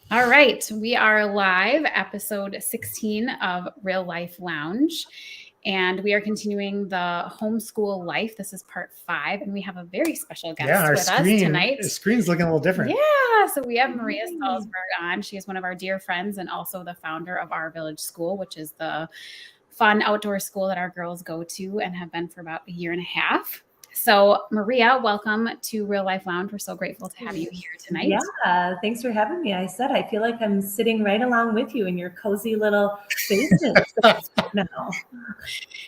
All right, we are live, episode 16 of Real Life Lounge, and we are continuing the homeschool life. This is part 5, and we have a very special guest with us tonight. The screen's looking a little different. Yeah, so we have Maria Stalsberg on. She is one of our dear friends and also the founder of Our Village School, which is the fun outdoor school that our girls go to and have been for about a year and a half. So, Maria, welcome to Real Life Lounge. We're so grateful to have you here tonight. Yeah, thanks for having me. I feel like I'm sitting right along with you in your cozy little basement now.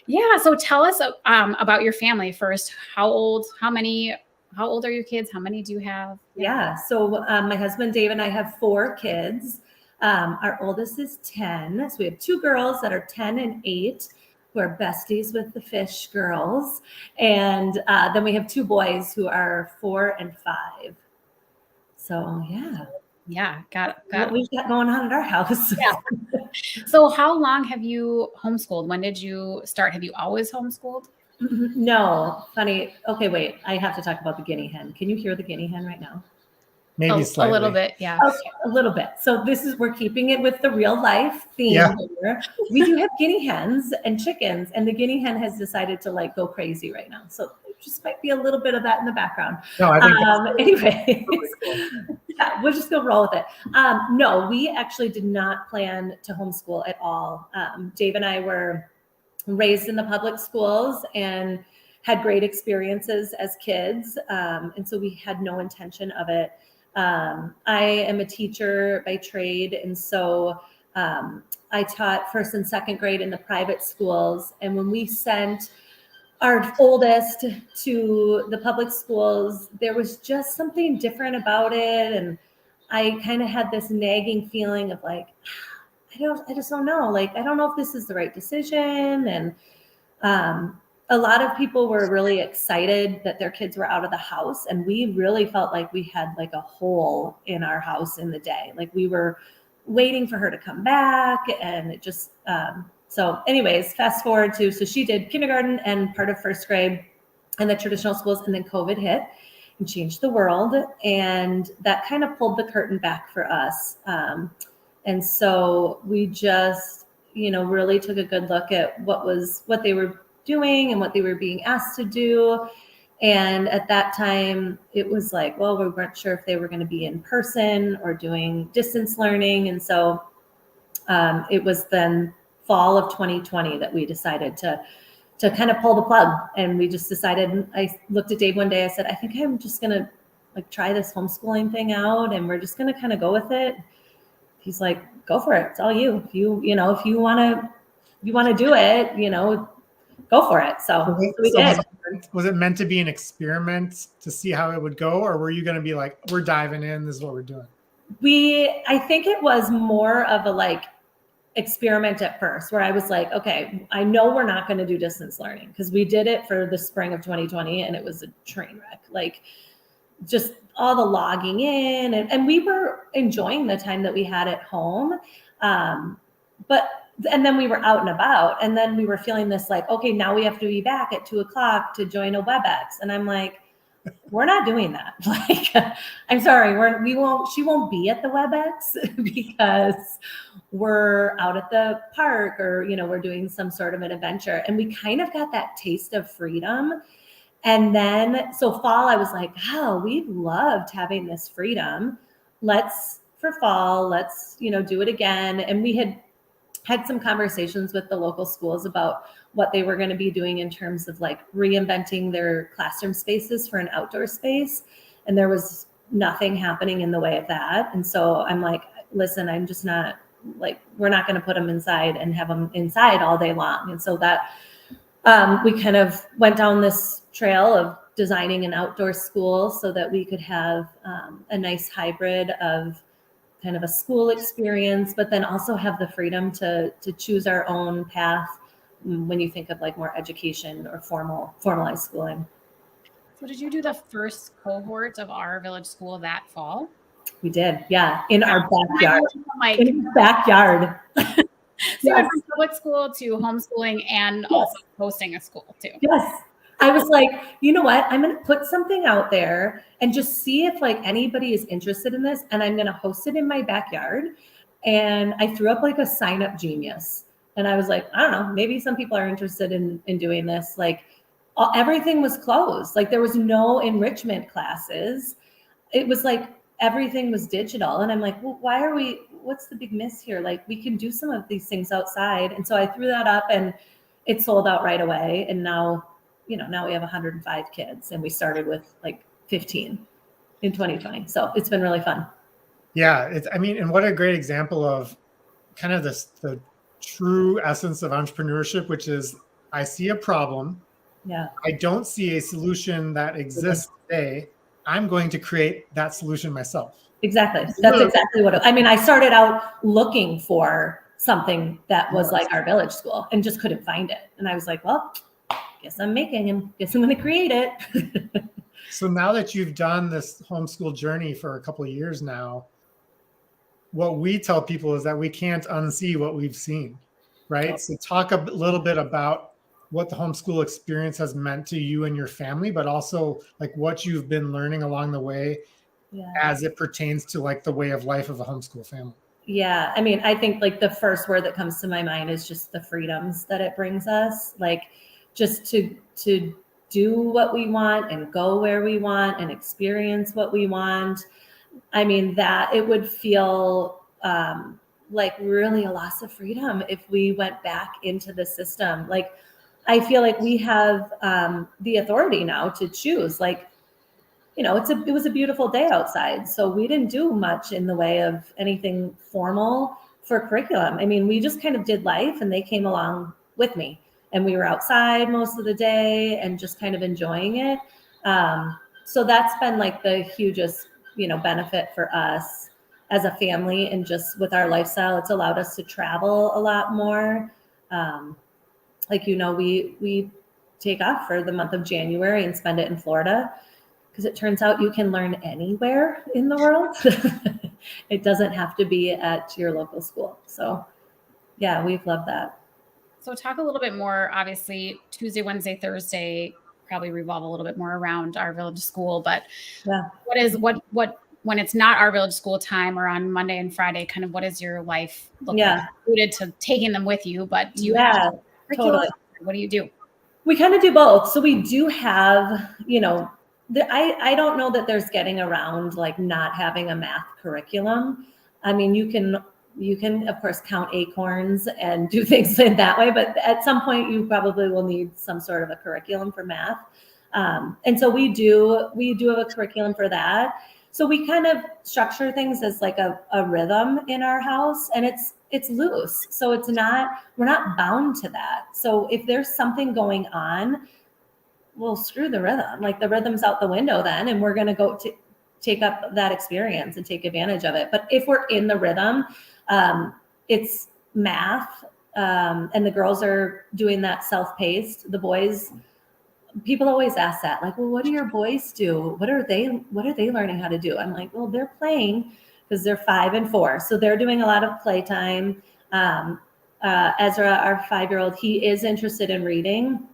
Yeah, so tell us about your family first. How old are your kids? How many do you have? Yeah, so my husband Dave and I have 4 kids. Our oldest is 10. So we have 2 girls that are 10 and 8. Who are besties with the fish girls. And then we have 2 boys who are 4 and 5. So yeah, got what we got going on at our house. Yeah. So how long have you homeschooled? When did you start? Have you always homeschooled? No, funny. Okay, wait. I have to talk about the guinea hen. Can you hear the guinea hen right now? Maybe slightly. A little bit, yeah. Okay, a little bit. So we're keeping it with the real life theme here. We do have guinea hens and chickens, and the guinea hen has decided to go crazy right now. So there just might be a little bit of that in the background. No, I think anyway, yeah, we'll just go roll with it. No, we actually did not plan to homeschool at all. Dave and I were raised in the public schools and had great experiences as kids. And so we had no intention of it. I am a teacher by trade. And so I taught 1st and 2nd grade in the private schools. And when we sent our oldest to the public schools, there was just something different about it. And I kind of had this nagging feeling of I just don't know. I don't know if this is the right decision. And a lot of people were really excited that their kids were out of the house. And we really felt like we had a hole in our house in the day. We were waiting for her to come back. And it just, so anyways, fast forward so she did kindergarten and part of 1st grade in the traditional schools. And then COVID hit and changed the world. And that kind of pulled the curtain back for us. And so we just, really took a good look at what they were doing and what they were being asked to do. And at that time, it was we weren't sure if they were going to be in person or doing distance learning. And so it was then fall of 2020 that we decided to kind of pull the plug. And we just decided, I looked at Dave one day, I said, I think I'm just going to try this homeschooling thing out, and we're just going to kind of go with it. He's like, go for it. It's all you. If you want to do it, go for it. So we did. Was it meant to be an experiment to see how it would go? Or were you going to be like, we're diving in, this is what we're doing? I think it was more of a experiment at first, where I was like, okay, I know we're not going to do distance learning, because we did it for the spring of 2020 and it was a train wreck. Just all the logging in, and we were enjoying the time that we had at home. And then we were out and about, and then we were feeling this okay, now we have to be back at 2:00 to join a WebEx. And I'm like, we're not doing that. I'm sorry, she won't be at the WebEx because we're out at the park, or, we're doing some sort of an adventure. And we kind of got that taste of freedom. And then, so fall, I was like, oh, we loved having this freedom. For fall, let's do it again. And we had some conversations with the local schools about what they were going to be doing in terms of reinventing their classroom spaces for an outdoor space. And there was nothing happening in the way of that. And so I'm like, listen, I'm just not we're not going to put them inside and have them inside all day long. And so that we kind of went down this trail of designing an outdoor school so that we could have a nice hybrid of kind of a school experience, but then also have the freedom to choose our own path when you think of more education or formalized schooling. So did you do the first cohort of Our Village School that fall? We did, yeah, in our backyard. In the backyard. So yes. From public school to homeschooling and also hosting a school too. Yes. I was like, you know what? I'm going to put something out there and just see if like anybody is interested in this. And I'm going to host it in my backyard. And I threw up like a sign up genius. And I was like, I don't know, maybe some people are interested in doing this. Like everything was closed. Like there was no enrichment classes. It was like everything was digital. And I'm like, well, what's the big miss here? Like we can do some of these things outside. And so I threw that up and it sold out right away. And now we have 105 kids and we started with like 15 in 2020. So it's been really fun. Yeah. And what a great example of kind of the true essence of entrepreneurship, which is I see a problem. Yeah. I don't see a solution that exists today. I'm going to create that solution myself. Exactly. That's exactly what I started out looking for something that was like our village school and just couldn't find it. And I was like, well, guess I'm going to create it. So now that you've done this homeschool journey for a couple of years now, what we tell people is that we can't unsee what we've seen, right? So talk a little bit about what the homeschool experience has meant to you and your family, but also like what you've been learning along the way as it pertains to like the way of life of a homeschool family. Yeah. I think like the first word that comes to my mind is just the freedoms that it brings us. Like just to do what we want and go where we want and experience what we want. That it would feel like really a loss of freedom if we went back into the system. Like, I feel like we have the authority now to choose. Like, it was a beautiful day outside, so we didn't do much in the way of anything formal for curriculum. We just kind of did life, and they came along with me, and we were outside most of the day and just kind of enjoying it. So that's been like the hugest benefit for us as a family, and just with our lifestyle, it's allowed us to travel a lot more. We take off for the month of January and spend it in Florida because it turns out you can learn anywhere in the world. It doesn't have to be at your local school. So yeah, we've loved that. So talk a little bit more, obviously Tuesday, Wednesday, Thursday probably revolve a little bit more around our village school, but what when it's not our village school time or on Monday and Friday, kind of what is your life look like? Included to taking them with you, but do you have curriculum? Totally. What do you do? We kind of do both. So we do have, I don't know that there's getting around like not having a math curriculum. You can of course count acorns and do things in that way, but at some point you probably will need some sort of a curriculum for math. And so we do have a curriculum for that. So we kind of structure things as like a rhythm in our house, and it's loose. So we're not bound to that. So if there's something going on, well, screw the rhythm. Like the rhythm's out the window then, and we're going to go to take up that experience and take advantage of it. But if we're in the rhythm, it's math, and the girls are doing that self-paced. The boys, people always ask that, like, well, what do your boys do? What are they learning how to do? I'm like, well, they're playing because they're 5 and 4. So they're doing a lot of playtime. Ezra, our 5-year-old, he is interested in reading.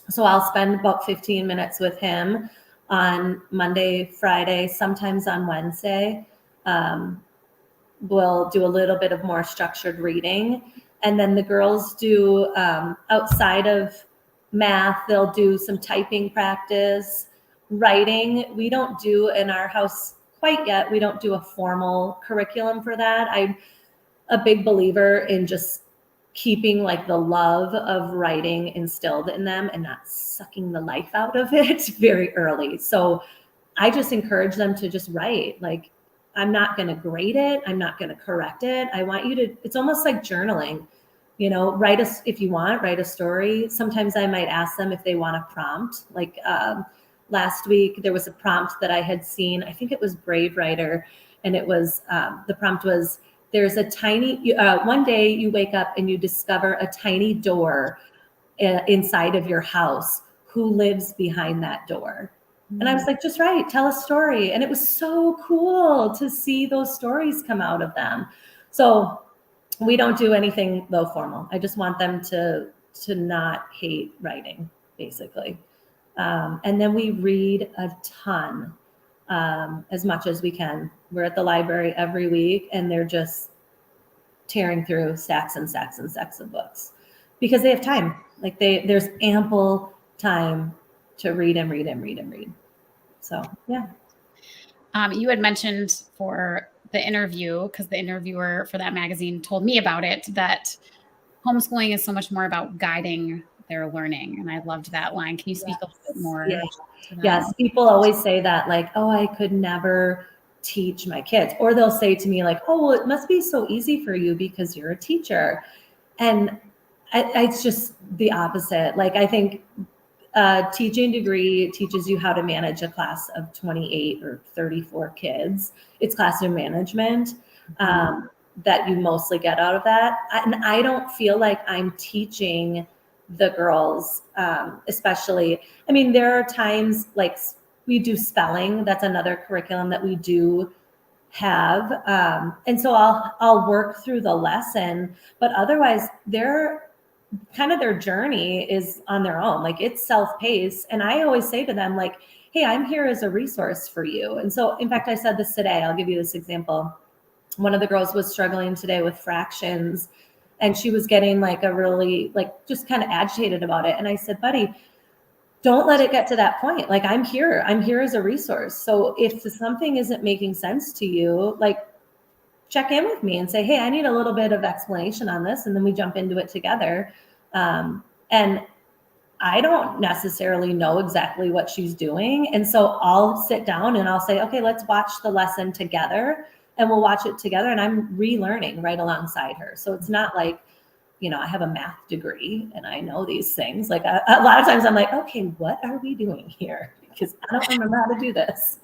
So I'll spend about 15 minutes with him on Monday, Friday, sometimes on Wednesday. We'll do a little bit of more structured reading. And then the girls do, outside of math, they'll do some typing practice, writing. We don't do in our house quite yet. We don't do a formal curriculum for that. I'm a big believer in just keeping like the love of writing instilled in them and not sucking the life out of it very early. So I just encourage them to just write. Like, I'm not going to grade it. I'm not going to correct it. I want you to, it's almost like journaling. If you want, write a story. Sometimes I might ask them if they want a prompt. Like last week, there was a prompt that I had seen. I think it was Brave Writer. And it was, the prompt was, there's a tiny, one day you wake up and you discover a tiny door inside of your house. Who lives behind that door? And I was like, just write, tell a story. And it was so cool to see those stories come out of them. So we don't do anything though formal. I just want them to not hate writing, basically. And then we read a ton, as much as we can. We're at the library every week, and they're just tearing through stacks and stacks and stacks of books because they have time. Like there's ample time to read and read and read and read. So, yeah. You had mentioned for the interview, because the interviewer for that magazine told me about it, that homeschooling is so much more about guiding their learning. And I loved that line. Can you speak a little bit more Yeah. to that? Yes. People always say that, like, oh, I could never teach my kids. Or they'll say to me, like, oh, well, it must be so easy for you because you're a teacher. And it's just the opposite. Like, I think a teaching degree teaches you how to manage a class of 28 or 34 kids. It's classroom management that you mostly get out of that. And I don't feel like I'm teaching the girls, especially. I mean, there are times like we do spelling. That's another curriculum that we do have. And so I'll work through the lesson, but otherwise they're kind of their journey is on their own. Like it's self-paced. And I always say to them, like, hey, I'm here as a resource for you. And so, in fact, I said this today. I'll give you this example. One of the girls was struggling today with fractions, and she was getting like a really, like, just kind of agitated about it. And I said, buddy, don't let it get to that point. Like, I'm here as a resource. So if something isn't making sense to you, like, check in with me and say, hey, I need a little bit of explanation on this. And then we jump into it together. And I don't necessarily know exactly what she's doing. And so I'll sit down and I'll say, okay, let's watch the lesson together, and we'll watch it together. And I'm relearning right alongside her. So it's not like, you know, I have a math degree and I know these things. Like a lot of times I'm like, okay, what are we doing here? Because I don't remember how to do this.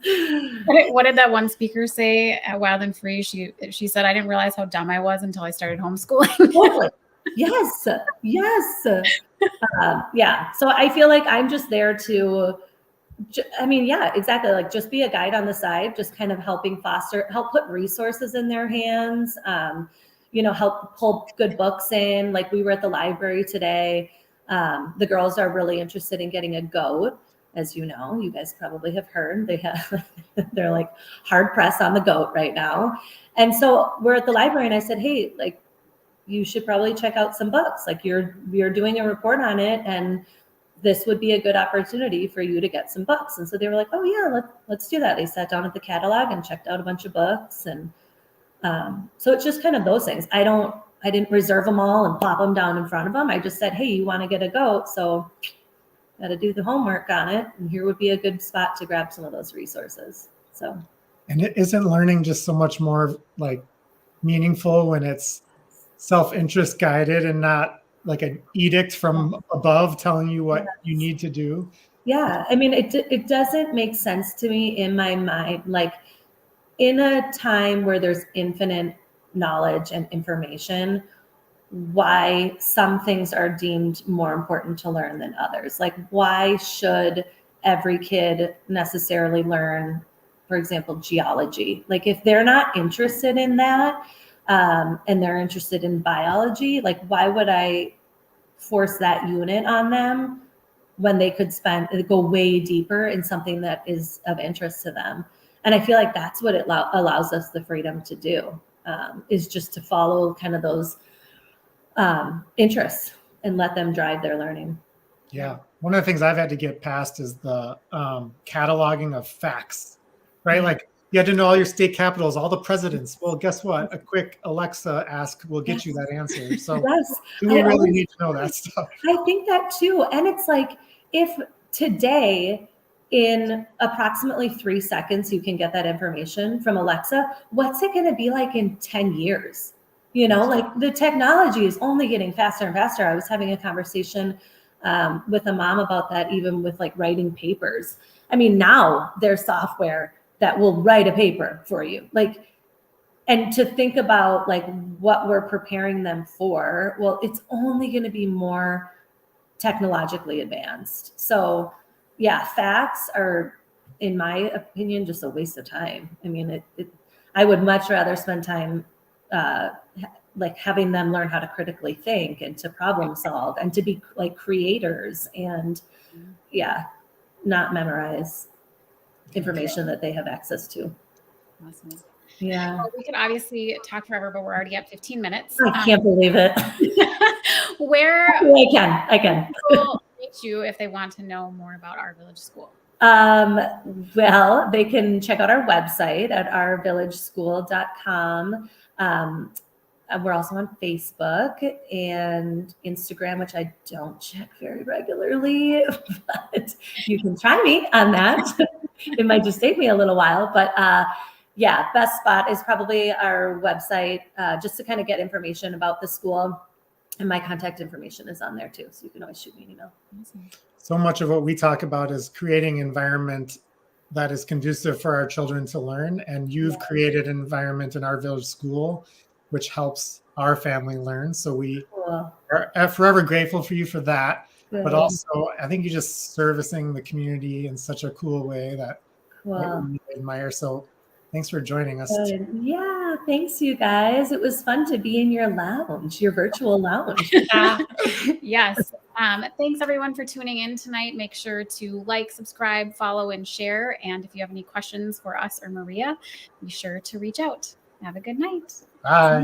What did that one speaker say at Wild and Free? She said, I didn't realize how dumb I was until I started homeschooling. Totally. Yes. Yes. Yeah. So I feel like I'm just there to, I mean, yeah, exactly. Like just be a guide on the side, just kind of helping foster, help put resources in their hands, you know, help pull good books in. Like we were at the library today. The girls are really interested in getting a goat. As you know, you guys probably have heard, they're like hard pressed on the goat right now. And so we're at the library and I said, hey, like, you should probably check out some books. Like you're doing a report on it, and this would be a good opportunity for you to get some books. And so they were like, oh yeah, let's do that. They sat down at the catalog and checked out a bunch of books. And so it's just kind of those things. I didn't reserve them all and plop them down in front of them. I just said, hey, you want to get a goat, so got to do the homework on it. And here would be a good spot to grab some of those resources. So, and it isn't learning just so much more like meaningful when it's self-interest guided and not like an edict from above telling you what you need to do. Yeah. I mean, it doesn't make sense to me in my mind, like in a time where there's infinite knowledge and information, why some things are deemed more important to learn than others. Like, why should every kid necessarily learn, for example, geology? Like, if they're not interested in that, and they're interested in biology, like, why would I force that unit on them when they could go way deeper in something that is of interest to them? And I feel like that's what it allows us the freedom to do, is just to follow kind of those interests and let them drive their learning. Yeah. One of the things I've had to get past is the cataloging of facts, right? Like you had to know all your state capitals, all the presidents. Well, guess what? A quick Alexa ask will get you that answer. So do we really need to know that stuff? I think that too. And it's like, if today in approximately 3 seconds, you can get that information from Alexa, what's it going to be like in 10 years? You know, like the technology is only getting faster and faster. I was having a conversation with a mom about that, even with like writing papers. I mean, now there's software that will write a paper for you. Like, and to think about like what we're preparing them for, well, it's only going to be more technologically advanced. So yeah, facts are, in my opinion, just a waste of time. I mean, I would much rather spend time like having them learn how to critically think and to problem solve and to be like creators. And yeah. not memorize information that they have access to. Awesome. Yeah. Well, we could obviously talk forever, but we're already at 15 minutes. I can't believe it. Where I can. people reach you if they want to know more about Our Village School? Well, they can check out our website at ourvillageschool.com. We're also on Facebook and Instagram, which I don't check very regularly, but you can try me on that. It might just take me a little while, but yeah, best spot is probably our website, just to kind of get information about the school. And my contact information is on there too, so you can always shoot me an email. Awesome. So much of what we talk about is creating an environment that is conducive for our children to learn. And you've created an environment in Our Village School, which helps our family learn. So we are forever grateful for you for that. Good. But also, I think you're just servicing the community in such a cool way that we admire. So thanks for joining us. Yeah, thanks you guys. It was fun to be in your lounge, your virtual lounge. Yes. Thanks everyone for tuning in tonight. Make sure to like, subscribe, follow, and share. And if you have any questions for us or Maria, be sure to reach out. Have a good night. Bye.